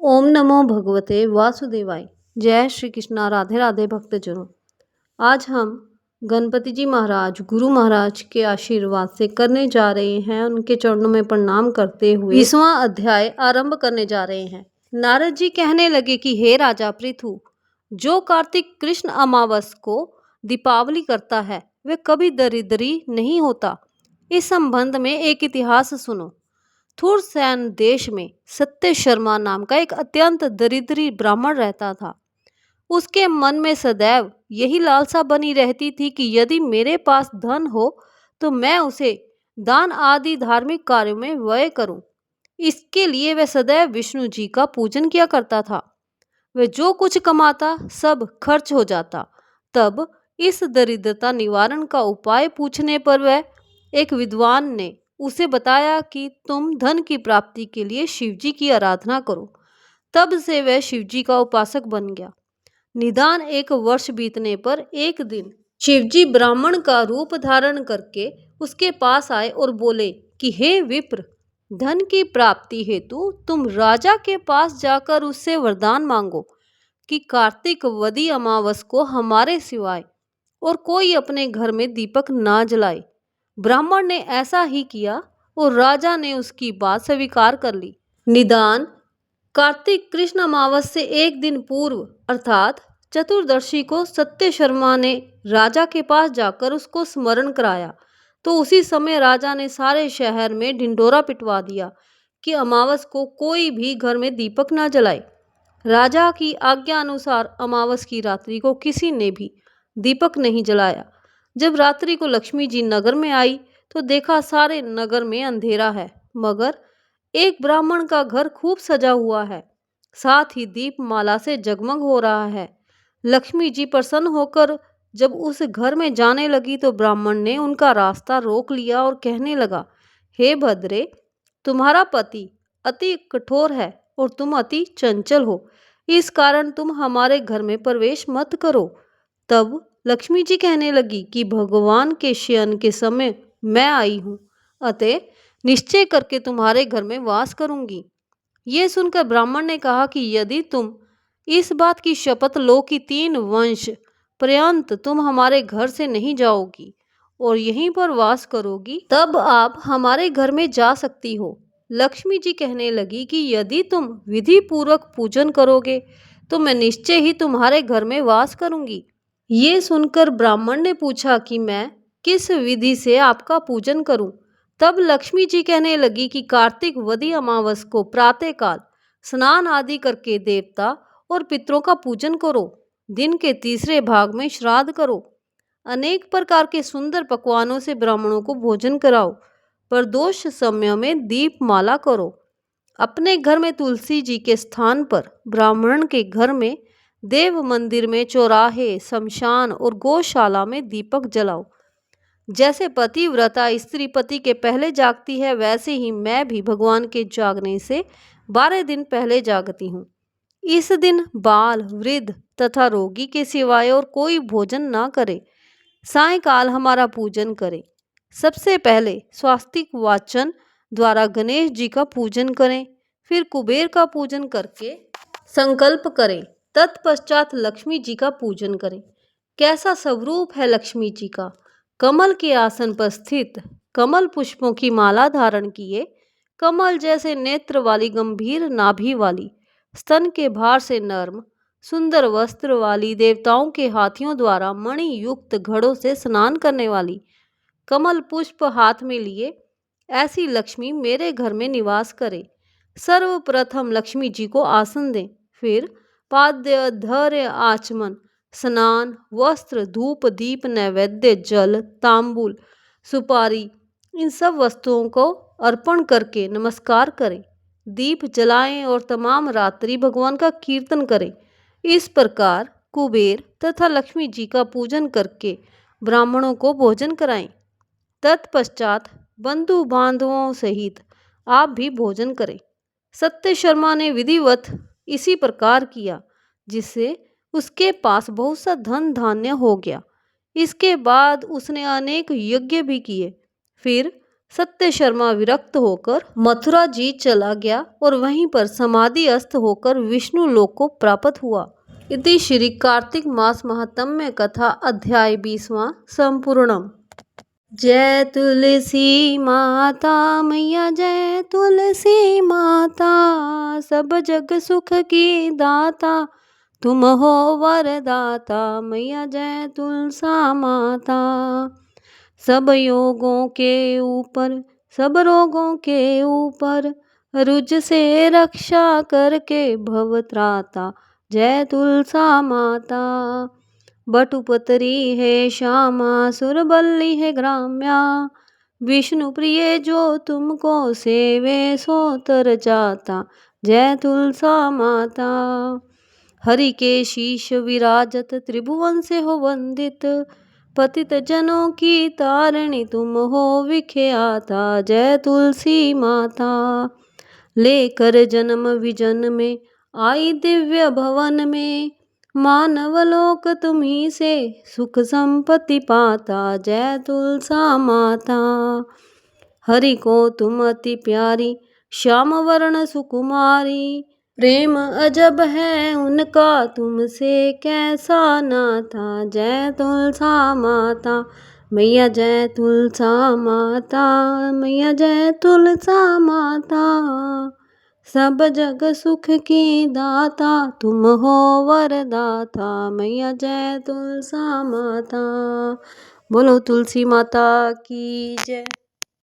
ओम नमो भगवते वासुदेवाय। जय श्री कृष्णा। राधे राधे भक्तजनों। आज हम गणपति जी महाराज गुरु महाराज के आशीर्वाद से करने जा रहे हैं, उनके चरणों में प्रणाम करते हुए 20वां अध्याय आरंभ करने जा रहे हैं। नारद जी कहने लगे कि हे राजा पृथु, जो कार्तिक कृष्ण अमावस को दीपावली करता है वह कभी दरिद्री नहीं होता। इस संबंध में एक इतिहास सुनो। थुरसैन देश में सत्य शर्मा नाम का एक अत्यंत दरिद्री ब्राह्मण रहता था। उसके मन में सदैव यही लालसा बनी रहती थी कि यदि मेरे पास धन हो तो मैं उसे दान आदि धार्मिक कार्यों में व्यय करूं। इसके लिए वह सदैव विष्णु जी का पूजन किया करता था। वह जो कुछ कमाता सब खर्च हो जाता। तब इस दरिद्रता निवारण का उपाय पूछने पर वह एक विद्वान ने उसे बताया कि तुम धन की प्राप्ति के लिए शिवजी की आराधना करो। तब से वह शिवजी का उपासक बन गया। निदान 1 वर्ष बीतने पर एक दिन शिवजी ब्राह्मण का रूप धारण करके उसके पास आए और बोले कि हे विप्र, धन की प्राप्ति हेतु तुम राजा के पास जाकर उससे वरदान मांगो कि कार्तिक वदी अमावस को हमारे सिवाय और कोई अपने घर में दीपक ना जलाए। ब्राह्मण ने ऐसा ही किया और राजा ने उसकी बात स्वीकार कर ली। निदान कार्तिक कृष्ण अमावस से एक दिन पूर्व अर्थात चतुर्दशी को सत्य शर्मा ने राजा के पास जाकर उसको स्मरण कराया तो उसी समय राजा ने सारे शहर में ढिंढोरा पिटवा दिया कि अमावस को कोई भी घर में दीपक ना जलाए। राजा की आज्ञा अनुसार अमावस की रात्रि को किसी ने भी दीपक नहीं जलाया। जब रात्रि को लक्ष्मी जी नगर में आई तो देखा सारे नगर में अंधेरा है, मगर एक ब्राह्मण का घर खूब सजा हुआ है, साथ ही दीप माला से जगमग हो रहा है। लक्ष्मी जी प्रसन्न होकर जब उस घर में जाने लगी तो ब्राह्मण ने उनका रास्ता रोक लिया और कहने लगा, हे भद्रे, तुम्हारा पति अति कठोर है और तुम अति चंचल हो, इस कारण तुम हमारे घर में प्रवेश मत करो। तब लक्ष्मी जी कहने लगी कि भगवान के शयन के समय मैं आई हूँ, अतः निश्चय करके तुम्हारे घर में वास करूंगी। ये सुनकर ब्राह्मण ने कहा कि यदि तुम इस बात की शपथ लो कि 3 वंश पर्यंत तुम हमारे घर से नहीं जाओगी और यहीं पर वास करोगी, तब आप हमारे घर में जा सकती हो। लक्ष्मी जी कहने लगी कि यदि तुम विधि पूर्वक पूजन करोगे तो मैं निश्चय ही तुम्हारे घर में वास करूंगी। ये सुनकर ब्राह्मण ने पूछा कि मैं किस विधि से आपका पूजन करूं? तब लक्ष्मी जी कहने लगी कि कार्तिक वदी अमावस को प्रातःकाल स्नान आदि करके देवता और पितरों का पूजन करो। दिन के तीसरे भाग में श्राद्ध करो। अनेक प्रकार के सुंदर पकवानों से ब्राह्मणों को भोजन कराओ। प्रदोष समय में दीप माला करो। अपने घर में तुलसी जी के स्थान पर, ब्राह्मण के घर में, देव मंदिर में, चौराहे, शमशान और गौशाला में दीपक जलाओ। जैसे पतिव्रता स्त्री पति के पहले जागती है, वैसे ही मैं भी भगवान के जागने से 12 दिन पहले जागती हूँ। इस दिन बाल, वृद्ध तथा रोगी के सिवाय और कोई भोजन ना करे। सायंकाल हमारा पूजन करे। सबसे पहले स्वास्तिक वाचन द्वारा गणेश जी का पूजन करें, फिर कुबेर का पूजन करके संकल्प करें, तत्पश्चात लक्ष्मी जी का पूजन करें। कैसा स्वरूप है लक्ष्मी जी का! कमल के आसन पर स्थित, कमल पुष्पों की माला धारण किए, कमल जैसे नेत्र वाली, गंभीर नाभि वाली, स्तन के भार से नर्म सुंदर वस्त्र वाली, देवताओं के हाथियों द्वारा मणि युक्त घड़ों से स्नान करने वाली, कमल पुष्प हाथ में लिए ऐसी लक्ष्मी मेरे घर में निवास करे। सर्वप्रथम लक्ष्मी जी को आसन दें, फिर पाद्य, धैर्य, आचमन, स्नान, वस्त्र, धूप, दीप, नैवेद्य, जल, तांबूल, सुपारी, इन सब वस्तुओं को अर्पण करके नमस्कार करें। दीप जलाएं और तमाम रात्रि भगवान का कीर्तन करें। इस प्रकार कुबेर तथा लक्ष्मी जी का पूजन करके ब्राह्मणों को भोजन कराएं। तत्पश्चात बंधु बांधवों सहित आप भी भोजन करें। सत्य शर्मा ने विधिवत इसी प्रकार किया, जिससे उसके पास बहुत सा धन धान्य हो गया। इसके बाद उसने अनेक यज्ञ भी किए। फिर सत्य शर्मा विरक्त होकर मथुरा जी चला गया और वहीं पर समाधिस्थ होकर विष्णु लोक को प्राप्त हुआ। इति श्री कार्तिक मास महात्म्य कथा अध्याय 20वां संपूर्णम। जय तुलसी माता मैया जय तुलसी माता, सब जग सुख की दाता तुम हो वरदाता। मैया जय तुलसा माता, सब योगों के ऊपर सब रोगों के ऊपर रुज से रक्षा करके भवत्राता। जय तुलसा माता, बटुपतरी है श्यामा सुरबल्ली है ग्राम्या, विष्णु प्रिय जो तुमको सेवे सो तर जाता। जय तुलसा माता, हरि के शीश विराजत त्रिभुवन से हो वंदित, पतित जनों की तारिणी तुम हो विख्याता। जय तुलसी माता, लेकर जन्म विजन में आई दिव्य भवन में, मानवलोक तुम्ही से सुख संपत्ति पाता। जय तुलसा माता, हरि को तुम अति प्यारी श्याम वर्ण सुकुमारी, प्रेम अजब है उनका तुमसे कैसा नाता। जय तुलसा माता, मैया जय तुलसा माता, मैया जय तुलसा माता, सब जग सुख की दाता तुम हो वरदाता। मैया जय तुलसा माता, बोलो तुलसी माता की जय।